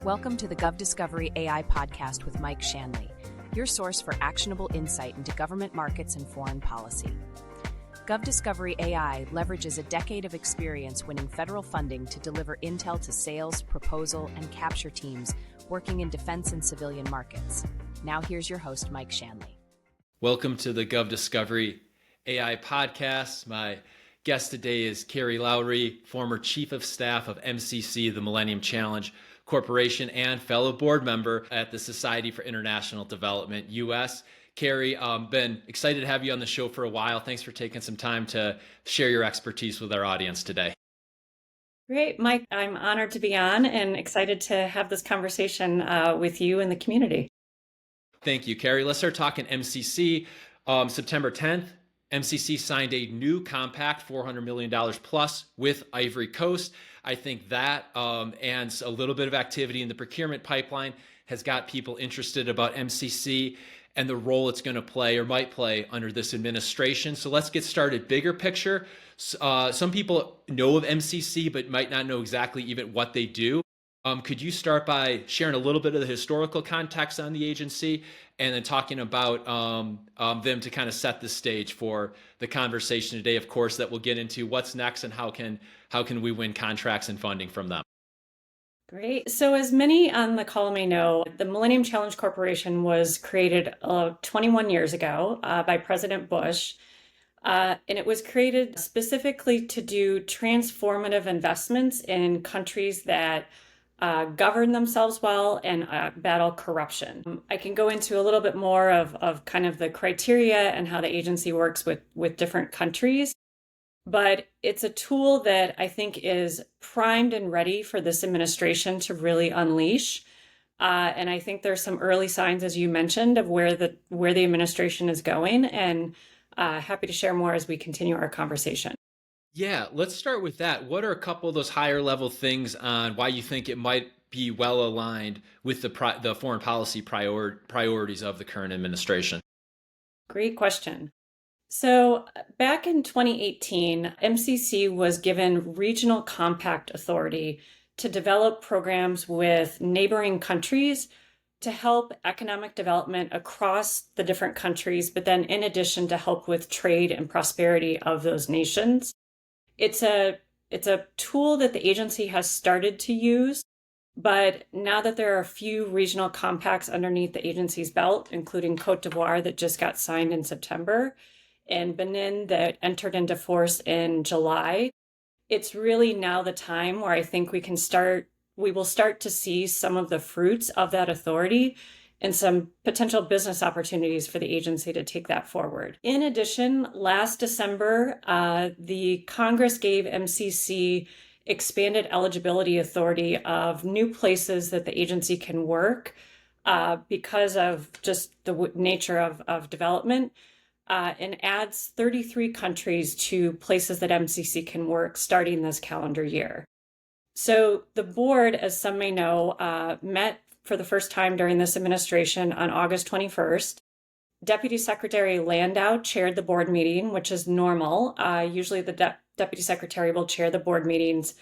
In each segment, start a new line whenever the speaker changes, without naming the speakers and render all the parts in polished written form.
Welcome to the GovDiscovery AI podcast with Mike Shanley, your source for actionable insight into government markets and foreign policy. GovDiscovery AI leverages a decade of experience winning federal funding to deliver intel to sales, proposal, and capture teams working in defense and civilian markets. Now here's your host, Mike Shanley.
Welcome to the GovDiscovery AI podcast. My guest today is Keri Lowry, former Chief of Staff of MCC, the Millennium Challenge Corporation, and fellow board member at the Society for International Development, U.S. Keri, been excited to have you on the show for a while. Thanks for taking some time to share your expertise with our audience today.
Great, Mike. I'm honored to be on and excited to have this conversation with you and the community.
Thank you, Keri. Let's start talking MCC. September 10th, MCC signed a new compact, $400 million plus, with Ivory Coast. I think that and a little bit of activity in the procurement pipeline has got people interested about MCC and the role it's going to play or might play under this administration. So let's get started. Bigger picture. Some people know of MCC, but might not know exactly even what they do. Could you start by sharing a little bit of the historical context on the agency and then talking about them to kind of set the stage for the conversation today, of course, that we'll get into what's next and how can we win contracts and funding from them?
Great. So as many on the call may know, the Millennium Challenge Corporation was created 21 years ago by President Bush. And it was created specifically to do transformative investments in countries that govern themselves well and battle corruption. I can go into a little bit more of kind of the criteria and how the agency works with different countries. But it's a tool that I think is primed and ready for this administration to really unleash. And I think there's some early signs, as you mentioned, of where the administration is going. And happy to share more as we continue our conversation.
Yeah, let's start with that. What are a couple of those higher level things on why you think it might be well aligned with the foreign policy priorities of the current administration?
Great question. So back in 2018, MCC was given regional compact authority to develop programs with neighboring countries to help economic development across the different countries, but then in addition to help with trade and prosperity of those nations. It's a tool that the agency has started to use, but now that there are a few regional compacts underneath the agency's belt, including Cote d'Ivoire that just got signed in September, and Benin that entered into force in July, it's really now the time where I think we will start to see some of the fruits of that authority and some potential business opportunities for the agency to take that forward. In addition, last December, the Congress gave MCC expanded eligibility authority of new places that the agency can work because of just the nature of development. And adds 33 countries to places that MCC can work starting this calendar year. So the board, as some may know, met for the first time during this administration on August 21st. Deputy Secretary Landau chaired the board meeting, which is normal. Usually the Deputy Secretary will chair the board meetings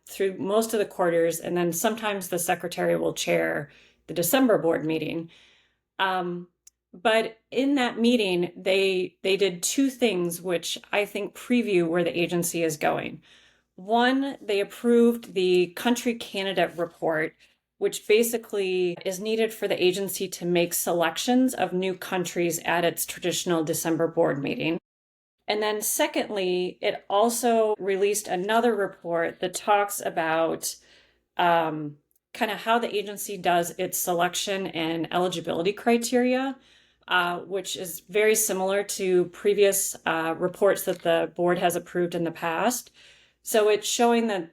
through most of the quarters, and then sometimes the Secretary will chair the December board meeting. But in that meeting, they did two things which I think preview where the agency is going. One, they approved the country candidate report, which basically is needed for the agency to make selections of new countries at its traditional December board meeting. And then secondly, it also released another report that talks about kind of how the agency does its selection and eligibility criteria. Which is very similar to previous reports that the board has approved in the past. So it's showing that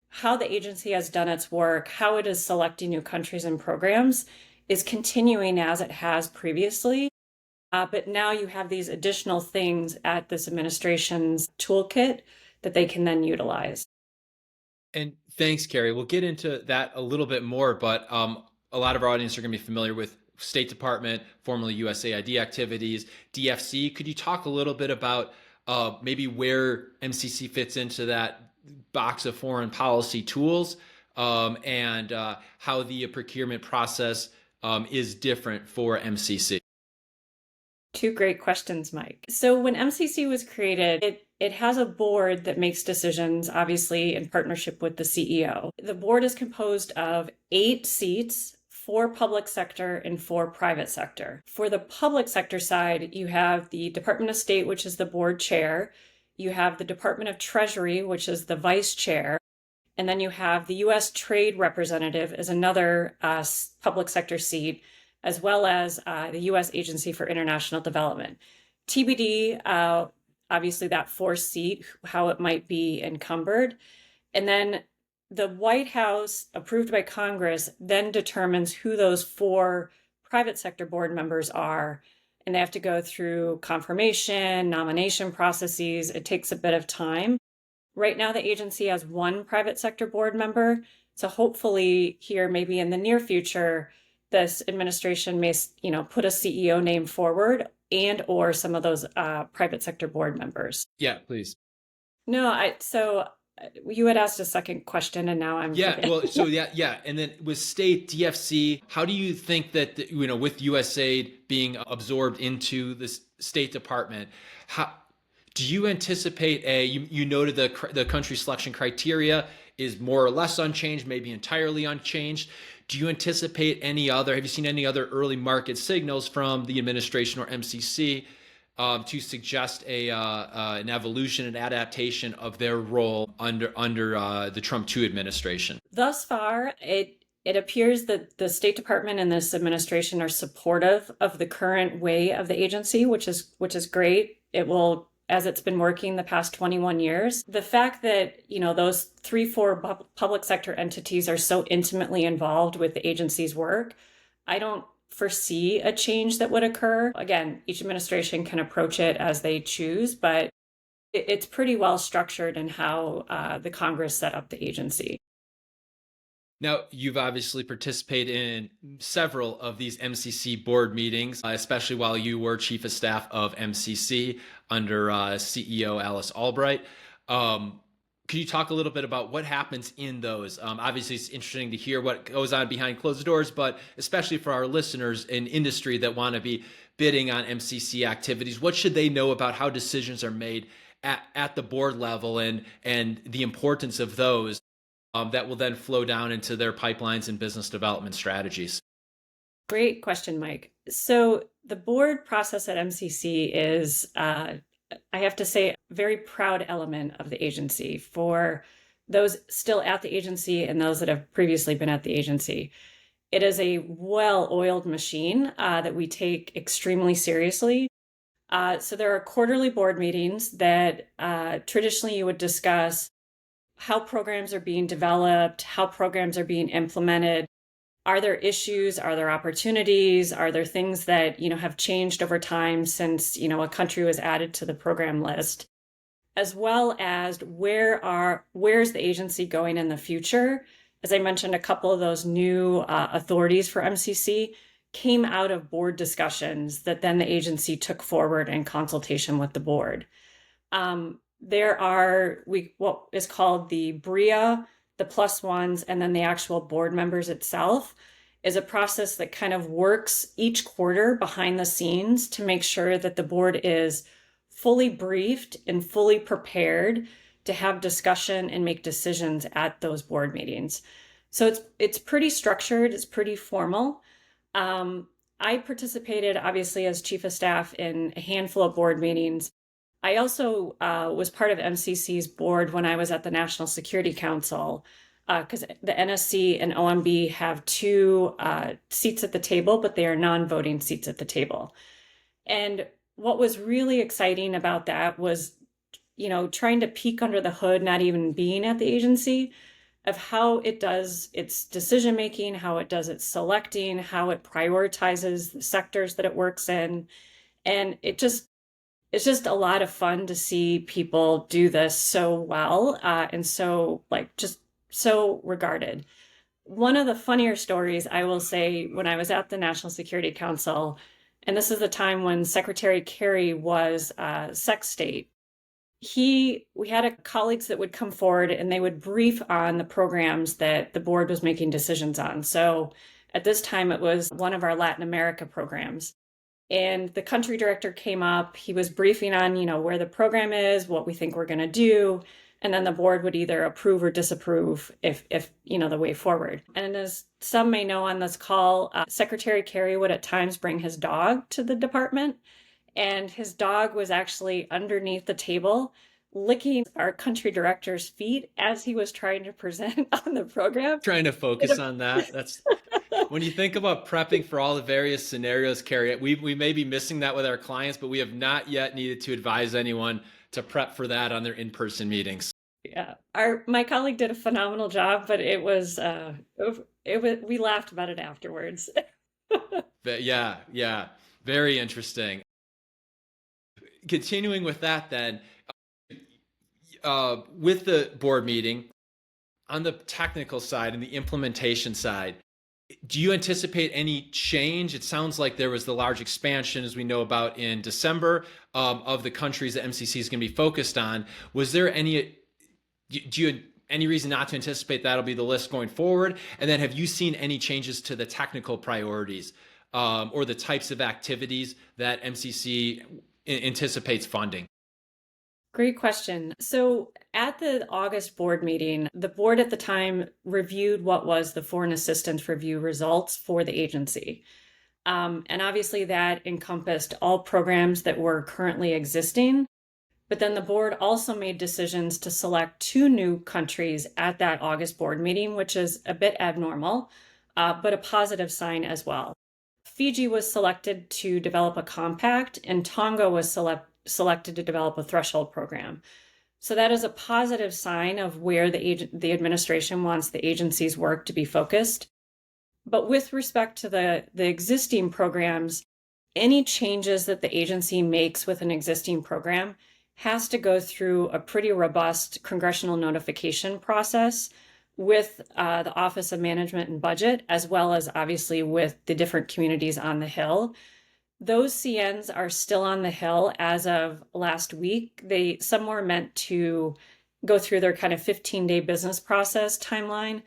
how the agency has done its work, how it is selecting new countries and programs is continuing as it has previously. But now you have these additional things at this administration's toolkit that they can then utilize.
And thanks, Keri. We'll get into that a little bit more, but a lot of our audience are going to be familiar with State Department, formerly USAID activities, DFC. Could you talk a little bit about maybe where MCC fits into that box of foreign policy tools and how the procurement process is different for MCC?
Two great questions, Mike. So when MCC was created, it has a board that makes decisions, obviously in partnership with the CEO. The board is composed of 8 seats, 4 public sector and 4 private sector. For the public sector side, you have the Department of State, which is the board chair. You have the Department of Treasury, which is the vice chair. And then you have the U.S. Trade Representative as another public sector seat, as well as the U.S. Agency for International Development. TBD, obviously that 4th seat, how it might be encumbered. And then the White House, approved by Congress, then determines who those 4 private sector board members are. And they have to go through confirmation, nomination processes. It takes a bit of time. Right now, the agency has 1 private sector board member. So hopefully here, maybe in the near future, this administration may, put a CEO name forward and or some of those private sector board members.
Yeah, please.
No, so you had asked a second question and now I'm
forgetting. Well, so yeah. And then with state DFC, how do you think that, with USAID being absorbed into the State Department, how do you anticipate you noted the country selection criteria is more or less unchanged, maybe entirely unchanged. Do you anticipate have you seen any other early market signals from the administration or MCC to suggest an evolution and adaptation of their role under the Trump 2 administration? Thus
far, it appears that the State Department and this administration are supportive of the current way of the agency, which is great. It will, as it's been working the past 21 years. The fact that, those 3-4 public sector entities are so intimately involved with the agency's work, I don't foresee a change that would occur. Again, each administration can approach it as they choose, but it's pretty well structured in how the Congress set up the agency.
Now, you've obviously participated in several of these MCC board meetings, especially while you were Chief of Staff of MCC under CEO Alice Albright. Could you talk a little bit about what happens in those? Obviously, it's interesting to hear what goes on behind closed doors, but especially for our listeners in industry that want to be bidding on MCC activities, what should they know about how decisions are made at the board level and the importance of those? That will then flow down into their pipelines and business development strategies?
Great question, Mike. So the board process at MCC is, I have to say, a very proud element of the agency for those still at the agency and those that have previously been at the agency. It is a well-oiled machine that we take extremely seriously. So there are quarterly board meetings that traditionally you would discuss how programs are being developed, how programs are being implemented. Are there issues? Are there opportunities? Are there things that, have changed over time since, a country was added to the program list? As well as where's the agency going in the future? As I mentioned, a couple of those new authorities for MCC came out of board discussions that then the agency took forward in consultation with the board. There are what is called the BRIA, the plus ones, and then the actual board members itself is a process that kind of works each quarter behind the scenes to make sure that the board is fully briefed and fully prepared to have discussion and make decisions at those board meetings. So it's pretty structured, it's pretty formal. I participated, obviously, as Chief of Staff in a handful of board meetings. I also was part of MCC's board when I was at the National Security Council, because the NSC and OMB have 2 seats at the table, but they are non-voting seats at the table. And what was really exciting about that was, trying to peek under the hood, not even being at the agency, of how it does its decision-making, how it does its selecting, how it prioritizes the sectors that it works in. And it's just a lot of fun to see people do this so well and so just so regarded. One of the funnier stories I will say when I was at the National Security Council, and this is the time when Secretary Keri was Sec State, we had colleagues that would come forward and they would brief on the programs that the board was making decisions on. So at this time, it was one of our Latin America programs. And the country director came up, he was briefing on, where the program is, what we think we're going to do. And then the board would either approve or disapprove if the way forward. And as some may know on this call, Secretary Keri would at times bring his dog to the department. And his dog was actually underneath the table licking our country director's feet as he was trying to present on the program.
Trying to focus on that. That's when you think about prepping for all the various scenarios, Keri, we may be missing that with our clients, but we have not yet needed to advise anyone to prep for that on their in-person meetings.
Yeah, my colleague did a phenomenal job, but it was we laughed about it afterwards.
But yeah, very interesting. Continuing with that then, with the board meeting, on the technical side and the implementation side, do you anticipate any change? It sounds like there was the large expansion, as we know about in December, of the countries that MCC is going to be focused on. Was there any reason not to anticipate that'll be the list going forward? And then have you seen any changes to the technical priorities or the types of activities that MCC anticipates funding?
Great question. So at the August board meeting, the board at the time reviewed what was the foreign assistance review results for the agency. And obviously that encompassed all programs that were currently existing. But then the board also made decisions to select 2 new countries at that August board meeting, which is a bit abnormal, but a positive sign as well. Fiji was selected to develop a compact, and Tonga was selected to develop a threshold program. So that is a positive sign of where the administration wants the agency's work to be focused. But with respect to the existing programs, any changes that the agency makes with an existing program has to go through a pretty robust congressional notification process with the Office of Management and Budget, as well as obviously with the different communities on the Hill. Those CNs are still on the Hill as of last week. Some were meant to go through their kind of 15-day business process timeline,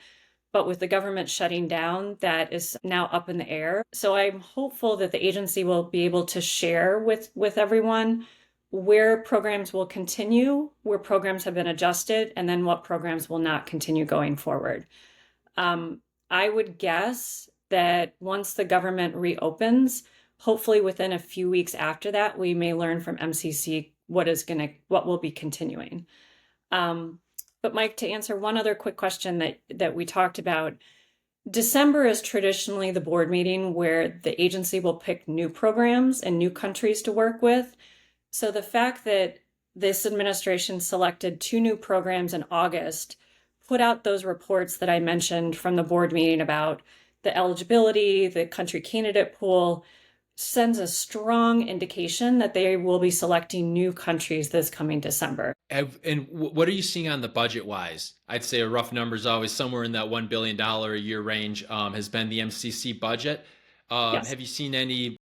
but with the government shutting down, that is now up in the air. So I'm hopeful that the agency will be able to share with everyone where programs will continue, where programs have been adjusted, and then what programs will not continue going forward. I would guess that once the government reopens, hopefully within a few weeks after that, we may learn from MCC what will be continuing. But Mike, to answer one other quick question that we talked about, December is traditionally the board meeting where the agency will pick new programs and new countries to work with. So the fact that this administration selected 2 new programs in August, put out those reports that I mentioned from the board meeting about the eligibility, the country candidate pool, sends a strong indication that they will be selecting new countries this coming December.
And what are you seeing on the budget wise? I'd say a rough number is always somewhere in that $1 billion a year range has been the MCC budget.
Yes.
Have you seen any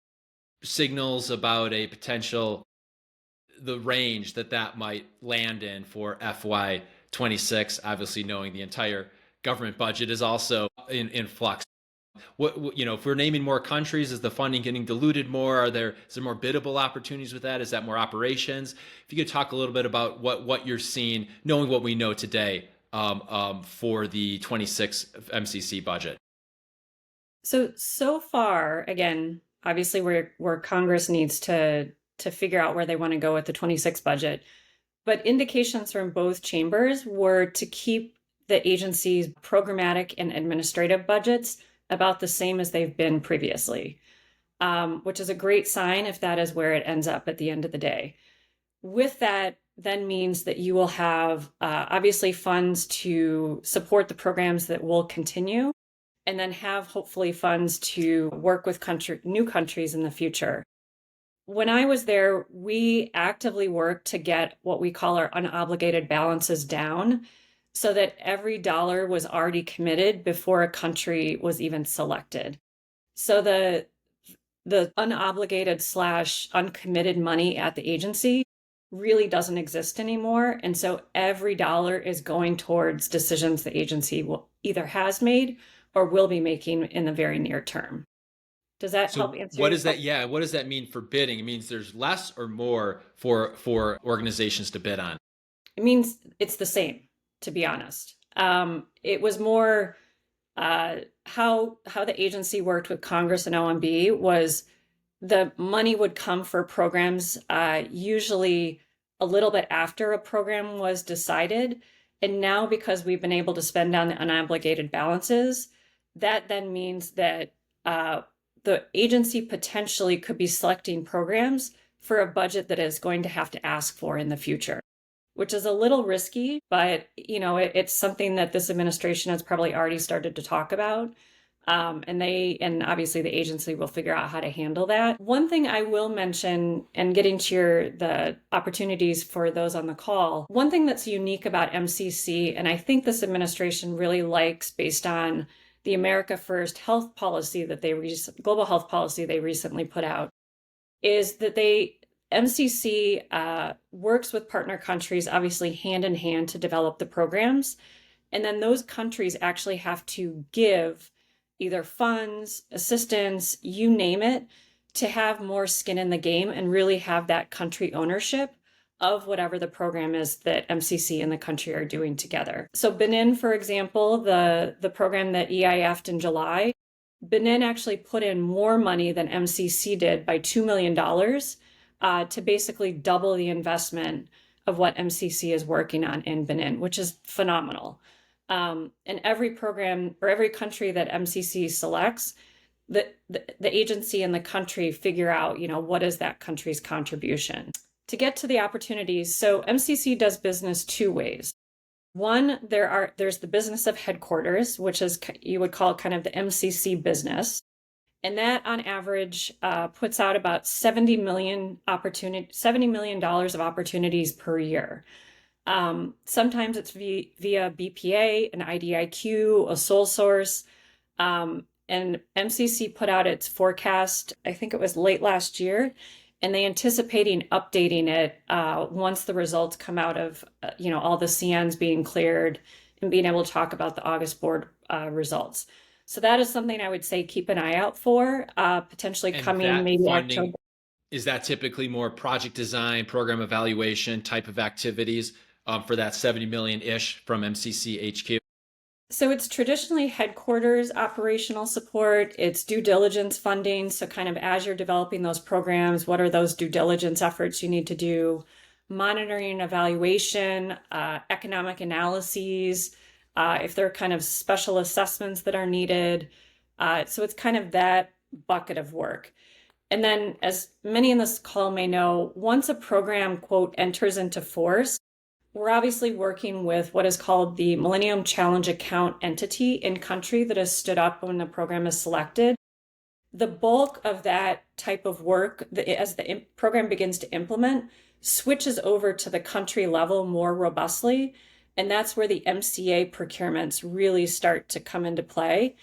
signals about the range that might land in for FY26, obviously knowing the entire government budget is also in flux? If we're naming more countries, is the funding getting diluted more? Is there more biddable opportunities with that? Is that more operations? If you could talk a little bit about what you're seeing, knowing what we know today for the 26 MCC budget.
So far, again, obviously where Congress needs to figure out where they want to go with the 26 budget, but indications from both chambers were to keep the agency's programmatic and administrative budgets about the same as they've been previously, which is a great sign if that is where it ends up at the end of the day. With that, then means that you will have obviously funds to support the programs that will continue, and then have hopefully funds to work with new countries in the future. When I was there, we actively worked to get what we call our unobligated balances down, so that every dollar was already committed before a country was even selected. So the unobligated / uncommitted money at the agency really doesn't exist anymore. And so every dollar is going towards decisions the agency will either has made or will be making in the very near term. Does that help
So
answer
what
your
does that,
question?
yeah, what does that mean for bidding? It means there's less or more for organizations to bid on.
It means it's the same, to be honest. It was more how the agency worked with Congress and OMB was the money would come for programs usually a little bit after a program was decided. And now, because we've been able to spend down the unobligated balances, that then means that the agency potentially could be selecting programs for a budget that is going to have to ask for in the future, which is a little risky, but it's something that this administration has probably already started to talk about. And obviously the agency will figure out how to handle that. One thing I will mention, and getting to the opportunities for those on the call, one thing that's unique about MCC, and I think this administration really likes based on the America First health policy that global health policy they recently put out, is that MCC works with partner countries, obviously hand in hand, to develop the programs. And then those countries actually have to give either funds, assistance, you name it, to have more skin in the game and really have that country ownership of whatever the program is that MCC and the country are doing together. So Benin, for example, the program that EIF'd in July, Benin actually put in more money than MCC did by $2 million to basically double the investment of what MCC is working on in Benin, which is phenomenal. And every program or every country that MCC selects, the agency and the country figure out, what is that country's contribution. To get to the opportunities, so MCC does business two ways. One, there's the business of headquarters, which is you would call kind of the MCC business. And that on average puts out about $70 million of opportunities per year. Sometimes it's via BPA, an IDIQ, a sole source. And MCC put out its forecast, I think it was late last year, and they anticipating updating it once the results come out of, all the CNs being cleared and being able to talk about the August board results. So that is something I would say keep an eye out for, potentially
And
coming
that
maybe
funding,
October.
is that typically more project design, program evaluation type of activities for that 70 million-ish from MCC HQ?
So it's traditionally headquarters operational support. It's due diligence funding. So kind of as you're developing those programs, what are those due diligence efforts you need to do? Monitoring and evaluation, economic analyses, if there are kind of special assessments that are needed. So it's kind of that bucket of work. And then, as many in this call may know, once a program, quote, enters into force, we're obviously working with what is called the Millennium Challenge Account entity in country that is stood up when the program is selected. The bulk of that type of work, as the program begins to implement, switches over to the country level more robustly. And that's where the MCA procurements really start to come into play.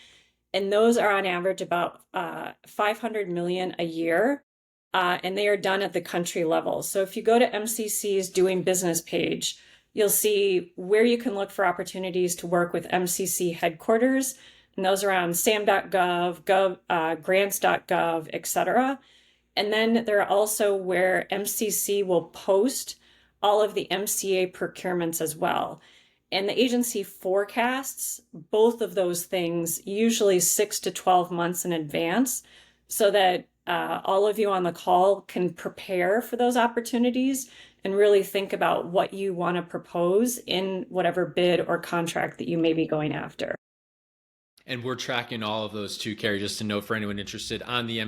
And those are on average about $500 million a year. And they are done at the country level. So if you go to MCC's Doing Business page, you'll see where you can look for opportunities to work with MCC headquarters. And those are on sam.gov, grants.gov, et cetera. And then there are also where MCC will post all of the MCA procurements as well. And the agency forecasts both of those things usually 6 to 12 months in advance so that all of you on the call can prepare for those opportunities and really think about what you want to propose in whatever bid or contract that you may be going after.
And we're tracking all of those too, Keri, just to note for anyone interested on the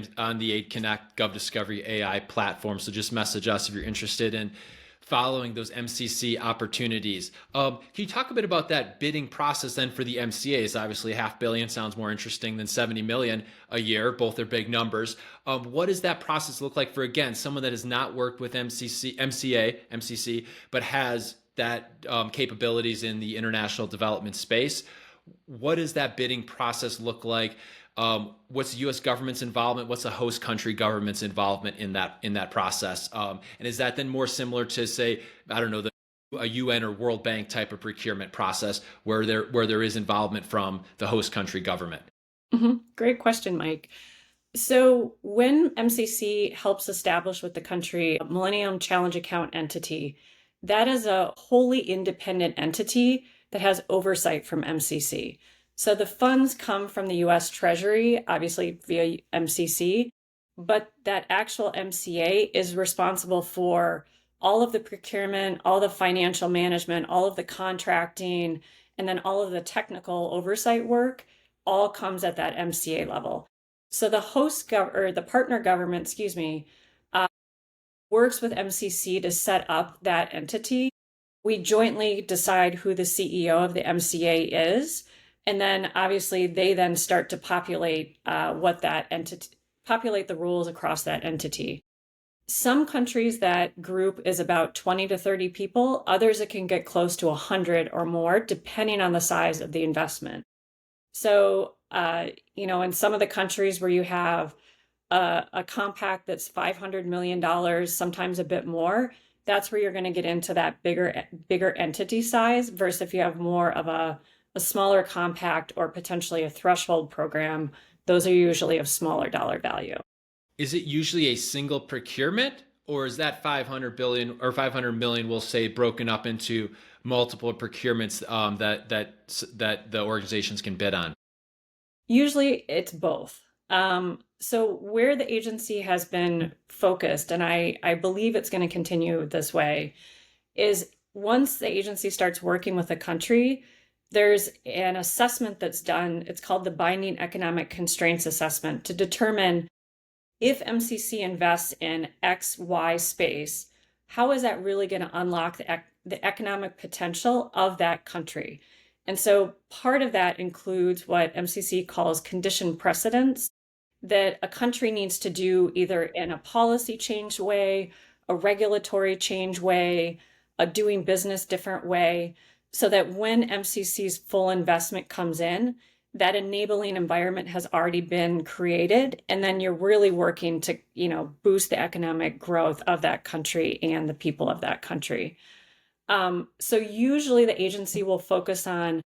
Aid Connect GovDiscovery AI platform. So just message us if you're interested in following those MCC opportunities. Can you talk a bit about that bidding process then for the MCAs? Obviously, $500 million sounds more interesting than 70 million a year. Both are big numbers. What does that process look like for, again, someone that has not worked with MCC, but has that capabilities in the international development space? What does that bidding process look like? What's the U.S. government's involvement? What's the host country government's involvement in that process? And is that then more similar to, say, I don't know, a UN or World Bank type of procurement process where there is involvement from the host country government?
Great question, Mike. So when MCC helps establish with the country a Millennium Challenge Account entity, that is a wholly independent entity that has oversight from MCC. So the funds come from the US Treasury, obviously via MCC, but that actual MCA is responsible for all of the procurement, all the financial management, all of the contracting, and then all of the technical oversight work all comes at that MCA level. So the the partner government, works with MCC to set up that entity. We jointly decide who the CEO of the MCA is, and then obviously they then start to populate populate the rules across that entity. Some countries, that group is about 20 to 30 people. Others, it can get close to 100 or more, depending on the size of the investment. So, in some of the countries where you have a compact that's $500 million, sometimes a bit more, that's where you're going to get into that bigger entity size, versus if you have more of a smaller compact or potentially a threshold program, those are usually of smaller dollar value.
Is it usually a single procurement, or is that 500 billion or 500 million, we'll say, broken up into multiple procurements that the organizations can bid on?
Usually it's both. So where the agency has been focused, and I believe it's going to continue this way, is once the agency starts working with a country, there's an assessment that's done. It's called the Binding Economic Constraints Assessment, to determine if MCC invests in XY space, how is that really going to unlock the economic potential of that country? And so part of that includes what MCC calls condition precedents, that a country needs to do either in a policy change way, a regulatory change way, a doing business different way, so that when MCC's full investment comes in, that enabling environment has already been created. And then you're really working to, boost the economic growth of that country and the people of that country. So usually the agency will focus on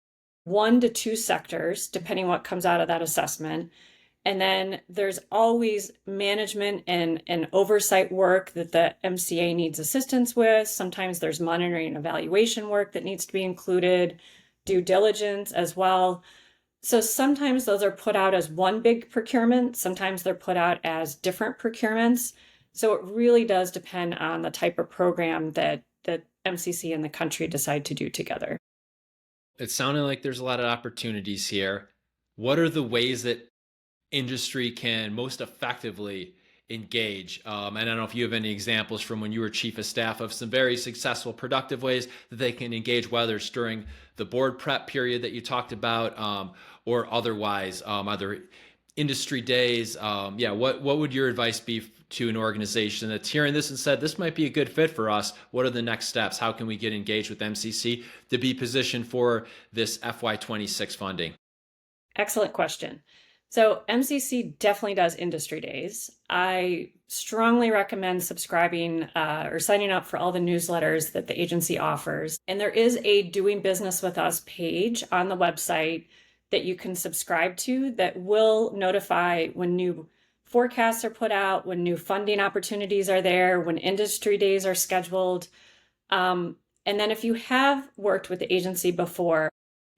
1 to 2 sectors, depending what comes out of that assessment. And then there's always management and oversight work that the MCA needs assistance with. Sometimes there's monitoring and evaluation work that needs to be included, due diligence as well. So sometimes those are put out as one big procurement. Sometimes they're put out as different procurements. So it really does depend on the type of program that MCC and the country decide to do together.
It sounded like there's a lot of opportunities here. What are the ways that industry can most effectively engage? And I don't know if you have any examples from when you were chief of staff of some very successful, productive ways that they can engage, whether it's during the board prep period that you talked about, or otherwise, either industry days. What would your advice be to an organization that's hearing this and said, this might be a good fit for us? What are the next steps? How can we get engaged with MCC to be positioned for this FY26 funding?
Excellent question. So MCC definitely does industry days. I strongly recommend subscribing or signing up for all the newsletters that the agency offers. And there is a Doing Business with Us page on the website that you can subscribe to that will notify when new forecasts are put out, when new funding opportunities are there, when industry days are scheduled. And then if you have worked with the agency before,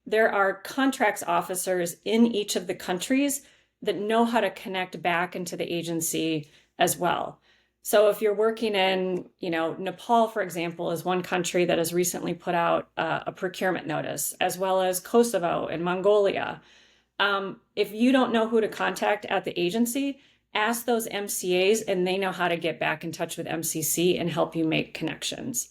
there are contracts officers in each of the countries that know how to connect back into the agency as well. So if you're working in, Nepal, for example, is one country that has recently put out a procurement notice, as well as Kosovo and Mongolia. If you don't know who to contact at the agency, ask those MCAs, and they know how to get back in touch with MCC and help you make connections.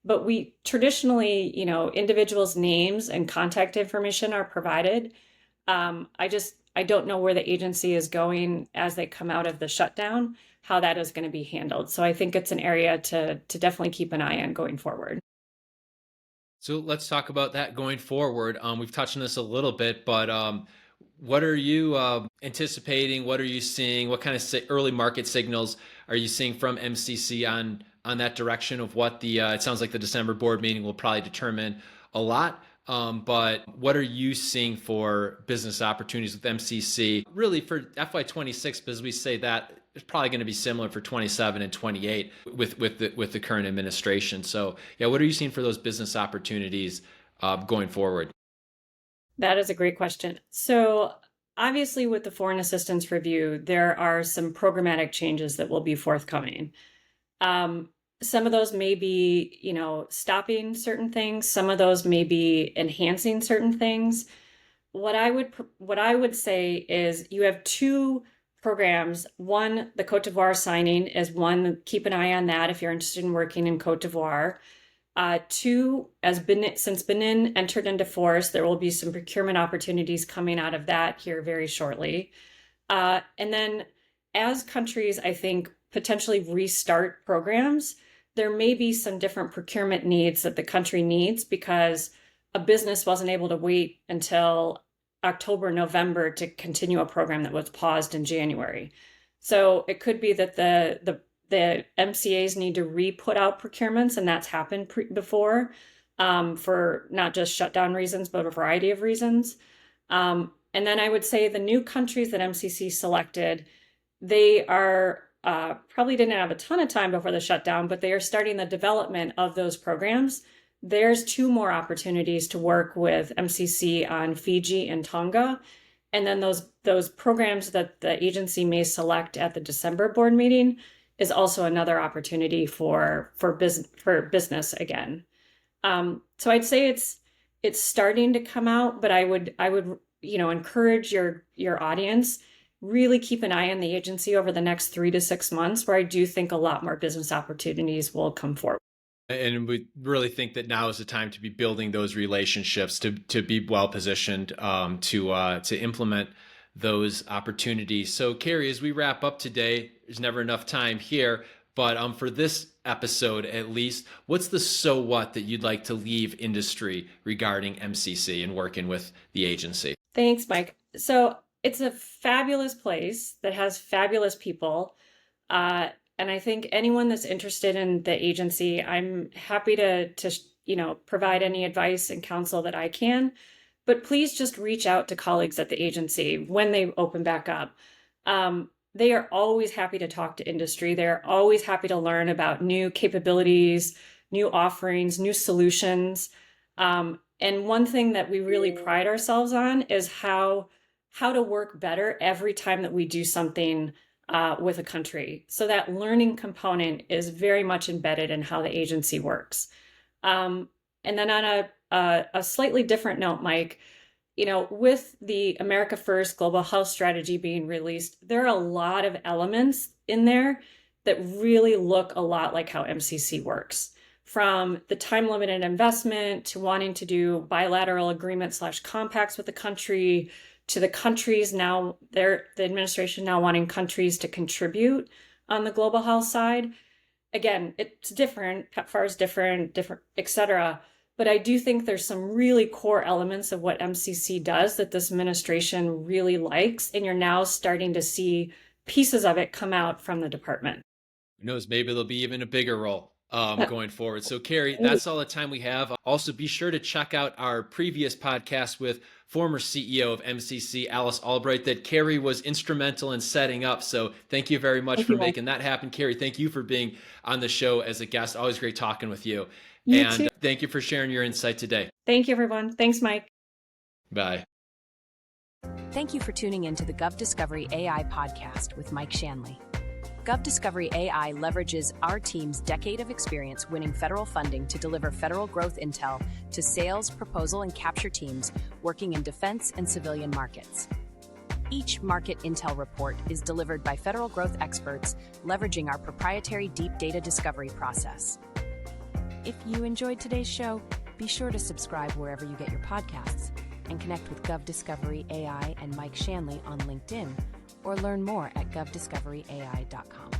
But we traditionally, individuals' names and contact information are provided. I don't know where the agency is going as they come out of the shutdown, how that is going to be handled. So I think it's an area to definitely keep an eye on going forward.
So let's talk about that going forward. We've touched on this a little bit, but What are you anticipating? What are you seeing? What kind of early market signals are you seeing from MCC on that direction of what it sounds like the December board meeting will probably determine a lot. But what are you seeing for business opportunities with MCC really for FY26? Because we say that it's probably going to be similar for 27 and 28 with the current administration. So yeah, what are you seeing for those business opportunities going forward?
That is a great question. So obviously with the foreign assistance review, there are some programmatic changes that will be forthcoming. Some of those may be, stopping certain things. Some of those may be enhancing certain things. What I would say is you have two programs. One, the Cote d'Ivoire signing is one. Keep an eye on that if you're interested in working in Cote d'Ivoire. Two, since Benin entered into force, there will be some procurement opportunities coming out of that here very shortly. And then as countries, I think, potentially restart programs, there may be some different procurement needs that the country needs because a business wasn't able to wait until October, November to continue a program that was paused in January. So it could be that the MCAs need to re-put out procurements, and that's happened before for not just shutdown reasons, but a variety of reasons. And then I would say the new countries that MCC selected, they are probably didn't have a ton of time before the shutdown, but they are starting the development of those programs. There's two more opportunities to work with MCC on Fiji and Tonga. And then those programs that the agency may select at the December board meeting is also another opportunity for business again. So I'd say it's starting to come out, but I would encourage your audience, really keep an eye on the agency over the next 3 to 6 months, where I do think a lot more business opportunities will come forward.
And we really think that now is the time to be building those relationships, to be well positioned to implement those opportunities. So Keri, as we wrap up today, there's never enough time here, but for this episode at least, what's the so what that you'd like to leave industry regarding MCC and working with the agency?
Thanks, Mike. So it's a fabulous place that has fabulous people. And I think anyone that's interested in the agency, I'm happy to provide any advice and counsel that I can. But please just reach out to colleagues at the agency when they open back up. They are always happy to talk to industry. They're always happy to learn about new capabilities, new offerings, new solutions. And one thing that we really pride ourselves on is how to work better every time that we do something with a country. So that learning component is very much embedded in how the agency works. And then on a slightly different note, Mike, with the America First Global Health Strategy being released, there are a lot of elements in there that really look a lot like how MCC works. From the time-limited investment to wanting to do bilateral agreements / compacts with the country, to the countries now, the administration now wanting countries to contribute on the global health side. Again, it's different, PEPFAR is different, et cetera. But I do think there's some really core elements of what MCC does that this administration really likes, and you're now starting to see pieces of it come out from the department.
Who knows, maybe there'll be even a bigger role going forward. So Keri, that's all the time we have. Also, be sure to check out our previous podcast with former CEO of MCC, Alice Albright, that Keri was instrumental in setting up. So thank you very much for making that happen. Keri, thank you for being on the show as a guest. Always great talking with you.
You too.
Thank you for sharing your insight today.
Thank you, everyone. Thanks, Mike.
Bye.
Thank you for tuning in to the GovDiscovery AI podcast with Mike Shanley. GovDiscovery AI leverages our team's decade of experience winning federal funding to deliver federal growth intel to sales, proposal, and capture teams working in defense and civilian markets. Each market intel report is delivered by federal growth experts leveraging our proprietary deep data discovery process. If you enjoyed today's show, be sure to subscribe wherever you get your podcasts and connect with GovDiscovery AI and Mike Shanley on LinkedIn, or learn more at govdiscoveryai.com.